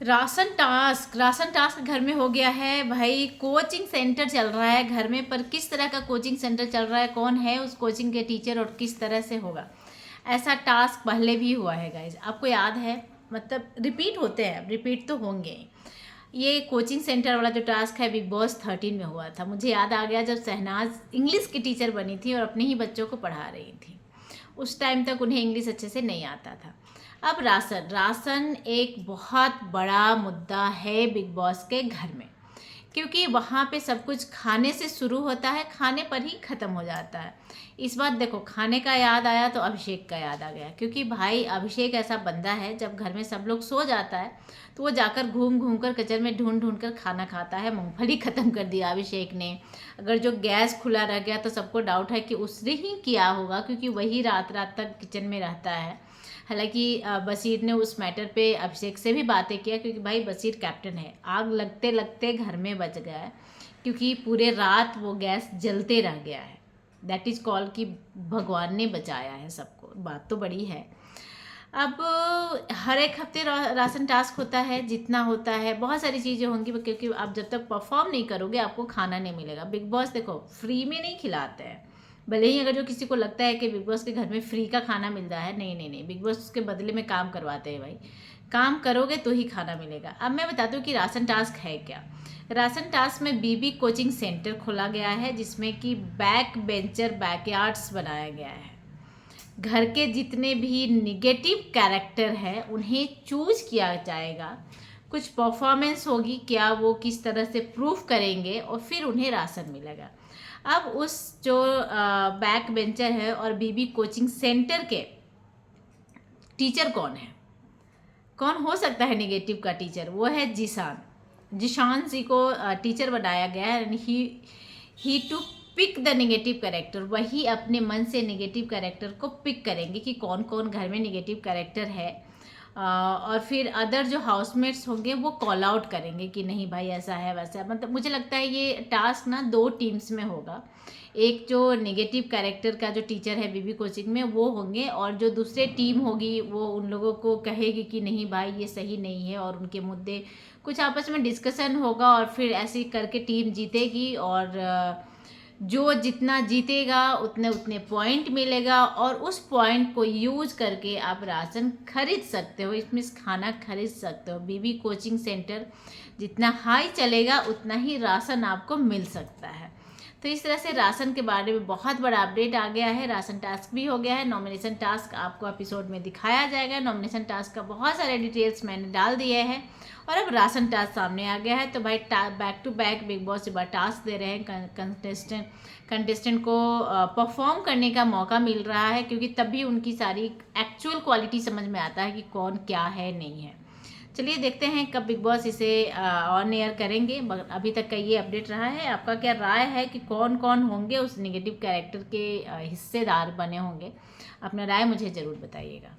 Ration task घर में हो गया है भाई। कोचिंग सेंटर चल रहा है घर में, पर किस तरह का कोचिंग सेंटर चल रहा है, कौन है उस कोचिंग के टीचर और किस तरह से होगा, ऐसा टास्क पहले भी हुआ है गाइज, आपको याद है? मतलब रिपीट होते हैं, रिपीट तो होंगे। ये कोचिंग सेंटर वाला जो टास्क है बिग बॉस 13 में हुआ था। मुझे याद आ गया जब शहनाज इंग्लिश की टीचर बनी थी और अपने ही बच्चों को पढ़ा रही थी। उस टाइम तक उन्हें इंग्लिश अच्छे से नहीं आता था। अब राशन एक बहुत बड़ा मुद्दा है बिग बॉस के घर में, क्योंकि वहाँ पे सब कुछ खाने से शुरू होता है, खाने पर ही ख़त्म हो जाता है। इस बार देखो, खाने का याद आया तो अभिषेक का याद आ गया, क्योंकि भाई अभिषेक ऐसा बंदा है, जब घर में सब लोग सो जाता है तो वो जाकर घूम घूम कर किचन में ढूंढ ढूंढ कर खाना खाता है। मूंगफली ख़त्म कर दिया अभिषेक ने। अगर जो गैस खुला रह गया तो सबको डाउट है कि उसने ही किया होगा, क्योंकि वही रात रात तक किचन में रहता है। हालांकि बशीर ने उस मैटर पे अभिषेक से भी बातें किया, क्योंकि भाई बशीर कैप्टन है। आग लगते लगते घर में बच गया है, क्योंकि पूरे रात वो गैस जलते रह गया है। दैट इज़ कॉल कि भगवान ने बचाया है सबको। बात तो बड़ी है। अब हर एक हफ्ते राशन टास्क होता है, जितना होता है बहुत सारी चीज़ें होंगी, क्योंकि आप जब तक परफॉर्म नहीं करोगे आपको खाना नहीं मिलेगा। बिग बॉस देखो फ्री में नहीं खिलाते हैं। भले ही अगर जो किसी को लगता है कि बिग बॉस के घर में फ्री का खाना मिल रहा है, नहीं नहीं नहीं, बिग बॉस उसके बदले में काम करवाते हैं भाई। काम करोगे तो ही खाना मिलेगा। अब मैं बताती हूँ कि राशन टास्क है क्या। राशन टास्क में बीबी कोचिंग सेंटर खोला गया है, जिसमें कि बैक बेंचर बैकयार्ड्स बनाया गया है। घर के जितने भी निगेटिव कैरेक्टर हैं उन्हें चूज किया जाएगा। कुछ परफॉर्मेंस होगी, क्या वो किस तरह से प्रूफ करेंगे और फिर उन्हें राशन मिलेगा। अब उस जो बैक बेंचर है और बीबी कोचिंग सेंटर के टीचर कौन है, कौन हो सकता है निगेटिव का टीचर? वो है जिशान जी को टीचर बनाया गया है। He to pick the negative character. वही अपने मन से नेगेटिव कैरेक्टर को पिक करेंगे कि कौन कौन घर में नेगेटिव कैरेक्टर है, और फिर अदर जो हाउसमेट्स होंगे वो कॉल आउट करेंगे कि नहीं भाई ऐसा है वैसा है। मतलब मुझे लगता है ये टास्क ना 2 टीम्स में होगा। एक जो नेगेटिव कैरेक्टर का जो टीचर है बीबी कोचिंग में वो होंगे, और जो दूसरे टीम होगी वो उन लोगों को कहेगी कि नहीं भाई ये सही नहीं है, और उनके मुद्दे कुछ आपस में डिस्कशन होगा, और फिर ऐसे करके टीम जीतेगी। और जो जितना जीतेगा उतने उतने पॉइंट मिलेगा, और उस पॉइंट को यूज करके आप राशन खरीद सकते हो, इसमें खाना खरीद सकते हो। बीबी कोचिंग सेंटर जितना हाई चलेगा उतना ही राशन आपको मिल सकता है। तो इस तरह से राशन के बारे में बहुत बड़ा अपडेट आ गया है। राशन टास्क भी हो गया है। नॉमिनेशन टास्क आपको एपिसोड में दिखाया जाएगा। नॉमिनेशन टास्क का बहुत सारे डिटेल्स मैंने डाल दिए हैं, और अब राशन टास्क सामने आ गया है। तो भाई back to back Bigg Boss बार टास्क दे रहे हैं। कंटेस्टेंट को परफॉर्म करने का मौका मिल रहा है, क्योंकि तभी उनकी सारी एक्चुअल क्वालिटी समझ में आता है कि कौन क्या है नहीं है। चलिए देखते हैं कब बिग बॉस इसे ऑन एयर करेंगे। अभी तक का ये अपडेट रहा है। आपका क्या राय है कि कौन कौन होंगे उस नेगेटिव कैरेक्टर के हिस्सेदार बने होंगे? अपना राय मुझे ज़रूर बताइएगा।